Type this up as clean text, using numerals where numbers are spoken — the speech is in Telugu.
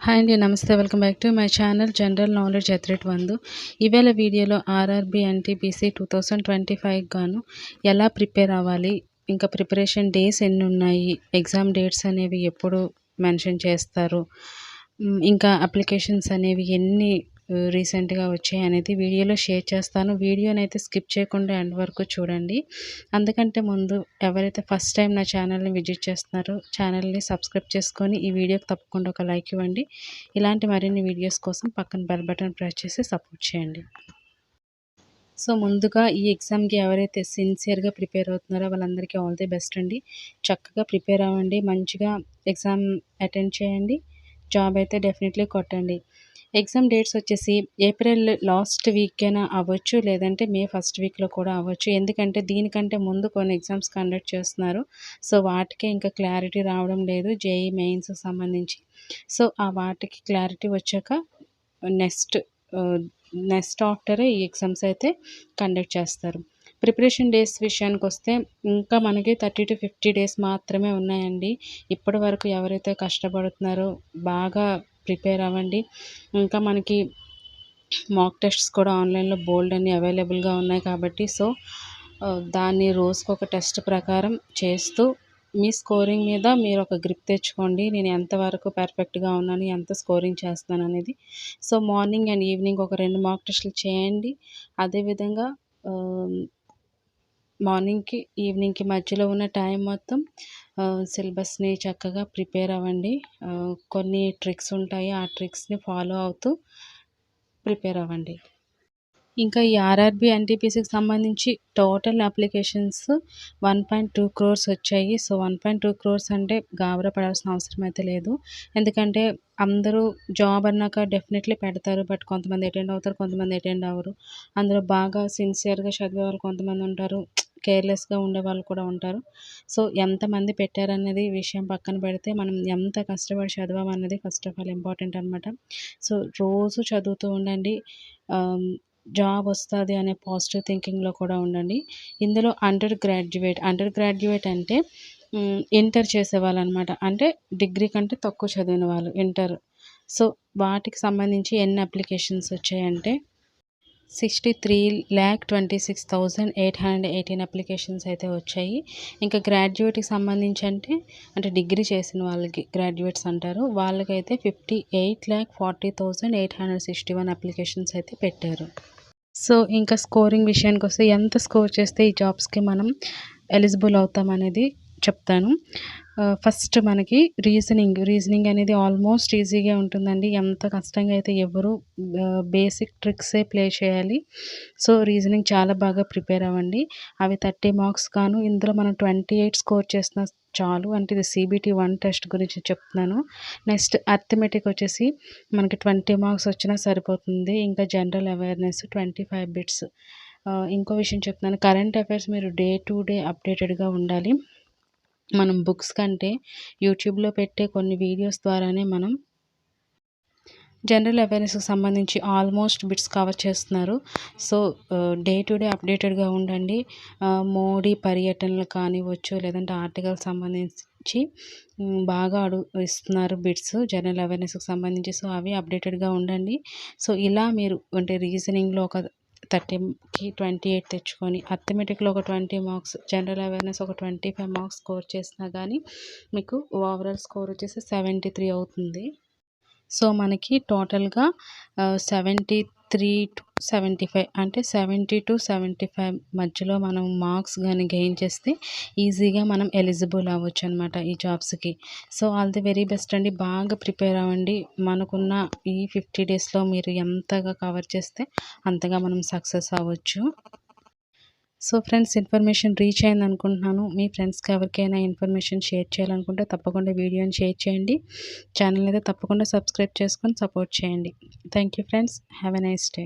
హాయ్ అండి. నమస్తే. Welcome back to my channel general knowledge ఎథ్రెట్ 1. ఇవాళ వీడియోలో ఆర్ఆర్బీ ఎన్టీపీసీ 2025 గాను ఎలా ప్రిపేర్ అవ్వాలి, ఇంకా ప్రిపరేషన్ డేస్ ఎన్నున్నాయి, ఎగ్జామ్ డేట్స్ అనేవి ఎప్పుడు మెన్షన్ చేస్తారు, ఇంకా అప్లికేషన్స్ అనేవి ఎన్ని రీసెంట్గా వచ్చాయి అనేది వీడియోలో షేర్ చేస్తాను. వీడియోనైతే స్కిప్ చేయకుండా ఎండ్ వరకు చూడండి. అందుకంటే ముందు ఎవరైతే ఫస్ట్ టైం నా ఛానల్ని విజిట్ చేస్తున్నారో ఛానల్ని సబ్స్క్రైబ్ చేసుకొని ఈ వీడియోకి తప్పకుండా ఒక లైక్ ఇవ్వండి. ఇలాంటి మరిన్ని వీడియోస్ కోసం పక్కన బెల్ బటన్ ప్రెస్ చేసి సపోర్ట్ చేయండి. సో ముందుగా ఈ ఎగ్జామ్కి ఎవరైతే సిన్సియర్గా ప్రిపేర్ అవుతున్నారో వాళ్ళందరికీ ఆల్ ది బెస్ట్ అండి. చక్కగా ప్రిపేర్ అవ్వండి, మంచిగా ఎగ్జామ్ అటెండ్ చేయండి, జాబ్ అయితే డెఫినెట్లీ కొట్టండి. ఎగ్జామ్ డేట్స్ వచ్చేసి ఏప్రిల్ లాస్ట్ వీకేనా అవ్వచ్చు, లేదంటే మే ఫస్ట్ వీక్లో కూడా అవ్వచ్చు. ఎందుకంటే దీనికంటే ముందు కొన్ని ఎగ్జామ్స్ కండక్ట్ చేస్తున్నారు. సో వాటికే ఇంకా క్లారిటీ రావడం లేదు, జేఈ మెయిన్స్కి సంబంధించి. సో ఆ వాటికి క్లారిటీ వచ్చాక నెక్స్ట్ ఆఫ్టరే ఈ ఎగ్జామ్స్ అయితే కండక్ట్ చేస్తారు. ప్రిపరేషన్ డేస్ విషయానికి వస్తే ఇంకా మనకి 30 to 50 డేస్ మాత్రమే ఉన్నాయండి. ఇప్పటి వరకు ఎవరైతే కష్టపడుతున్నారో బాగా ప్రిపేర్ అవ్వండి. ఇంకా మనకి మాక్ టెస్ట్స్ కూడా ఆన్లైన్లో బోల్డ్ అన్ని అవైలబుల్గా ఉన్నాయి కాబట్టి సో దాన్ని రోజుకొక టెస్ట్ ప్రకారం చేస్తూ మీ స్కోరింగ్ మీద మీరు ఒక గ్రిప్ తెచ్చుకోండి. నేను ఎంతవరకు పర్ఫెక్ట్గా ఉన్నాను, ఎంత స్కోరింగ్ చేస్తాను అనేది. సో మార్నింగ్ అండ్ ఈవినింగ్ ఒక 2 మాక్ టెస్టులు చేయండి. అదేవిధంగా మార్నింగ్కి ఈవినింగ్కి మధ్యలో ఉన్న టైం మొత్తం సిలబస్ని చక్కగా ప్రిపేర్ అవ్వండి. కొన్ని ట్రిక్స్ ఉంటాయి, ఆ ట్రిక్స్ని ఫాలో అవుతూ ప్రిపేర్ అవ్వండి. ఇంకా ఈ ఆర్ఆర్బీ ఎన్టీపీసీకి సంబంధించి టోటల్ అప్లికేషన్స్ 1.2 crores వచ్చాయి. సో 1.2 crores అంటే గాబరా పడాల్సిన అవసరం అయితే లేదు. ఎందుకంటే అందరూ జాబ్ అన్నాక డెఫినెట్లీ పెడతారు. బట్ కొంతమంది అటెండ్ అవుతారు, కొంతమంది అటెండ్ అవ్వరు. అందులో బాగా సిన్సియర్గా చదివే వాళ్ళు కొంతమంది ఉంటారు, కేర్లెస్గా ఉండేవాళ్ళు కూడా ఉంటారు. సో ఎంతమంది పెట్టారనేది విషయం పక్కన పెడితే మనం ఎంత కష్టపడి చదివామన్నది ఫస్ట్ ఆఫ్ ఆల్ ఇంపార్టెంట్ అనమాట. సో రోజు చదువుతూ ఉండండి, జాబ్ వస్తుంది అనే పాజిటివ్ థింకింగ్లో కూడా ఉండండి. ఇందులో అండర్ గ్రాడ్యుయేట్ అంటే ఇంటర్ చేసేవాళ్ళు అనమాట. అంటే డిగ్రీ కంటే తక్కువ చదివిన వాళ్ళు ఇంటర్. సో వాటికి సంబంధించి ఎన్ని అప్లికేషన్స్ వచ్చాయంటే 63,26,818 అప్లికేషన్స్ అయితే వచ్చాయి. ఇంకా గ్రాడ్యుయేట్కి సంబంధించి అంటే డిగ్రీ చేసిన వాళ్ళకి గ్రాడ్యుయేట్స్ అంటారు. వాళ్ళకైతే 58,40,861 అప్లికేషన్స్ అయితే పెట్టారు. సో ఇంకా స్కోరింగ్ విషయానికి వస్తే ఎంత స్కోర్ చేస్తే ఈ జాబ్స్కి మనం ఎలిజిబుల్ అవుతాం అనేది చెప్తాను. ఫస్ట్ మనకి రీజనింగ్ అనేది ఆల్మోస్ట్ ఈజీగా ఉంటుందండి. ఎంత కష్టంగా అయితే ఎవరు బేసిక్ ట్రిక్సే ప్లే చేయాలి. సో రీజనింగ్ చాలా బాగా ప్రిపేర్ అవ్వండి. అవి 30 మార్క్స్ గాను ఇందులో మనం 28 స్కోర్ చేసిన చాలు. అంటే ఇది CBT 1 టెస్ట్ గురించి చెప్తున్నాను. నెక్స్ట్ అర్థమెటిక్ వచ్చేసి మనకి 20 మార్క్స్ వచ్చినా సరిపోతుంది. ఇంకా జనరల్ అవేర్నెస్ 25 బిట్స్. ఇంకో విషయం చెప్తున్నాను, కరెంట్ అఫైర్స్ మీరు డే టు డే అప్డేటెడ్గా ఉండాలి. మనం బుక్స్ కంటే యూట్యూబ్లో పెట్టే కొన్ని వీడియోస్ ద్వారానే మనం జనరల్ అవేర్నెస్కి సంబంధించి ఆల్మోస్ట్ బిట్స్ కవర్ చేస్తున్నారు. సో డే టు డే అప్డేటెడ్గా ఉండండి. మోడీ పర్యటనలు కానివ్వచ్చు, లేదంటే ఆర్టికల్ సంబంధించి బాగా ఇస్తున్నారు బిట్స్ జనరల్ అవేర్నెస్కి సంబంధించి. సో అవి అప్డేటెడ్గా ఉండండి. సో ఇలా మీరు అంటే రీజనింగ్లో ఒక 30కి 28 తెచ్చుకొని, అర్థమెటిక్లో ఒక 20 మార్క్స్, జనరల్ అవేర్నెస్ ఒక 25 మార్క్స్ స్కోర్ చేసినా కానీ మీకు ఓవరాల్ స్కోర్ వచ్చేసి 73 అవుతుంది. సో మనకి టోటల్గా 73 to 75 అంటే 70 to 75 మధ్యలో మనం మార్క్స్ కానీ గెయిన్ చేస్తే ఈజీగా మనం ఎలిజిబుల్ అవ్వచ్చు అనమాట ఈ జాబ్స్కి. So all the very best అండి. బాగా ప్రిపేర్ అవ్వండి. మనకున్న ఈ 50 డేస్లో మీరు ఎంతగా కవర్ చేస్తే అంతగా మనం సక్సెస్ అవ్వచ్చు. సో ఫ్రెండ్స్, ఇన్ఫర్మేషన్ రీచ్ అయింది అనుకుంటున్నాను. మీ ఫ్రెండ్స్కి ఎవరికైనా ఇన్ఫర్మేషన్ షేర్ చేయాలనుకుంటే తప్పకుండా వీడియోని షేర్ చేయండి. ఛానల్ అయితే తప్పకుండా సబ్స్క్రైబ్ చేసుకొని సపోర్ట్ చేయండి. Thank you friends. Have a nice day.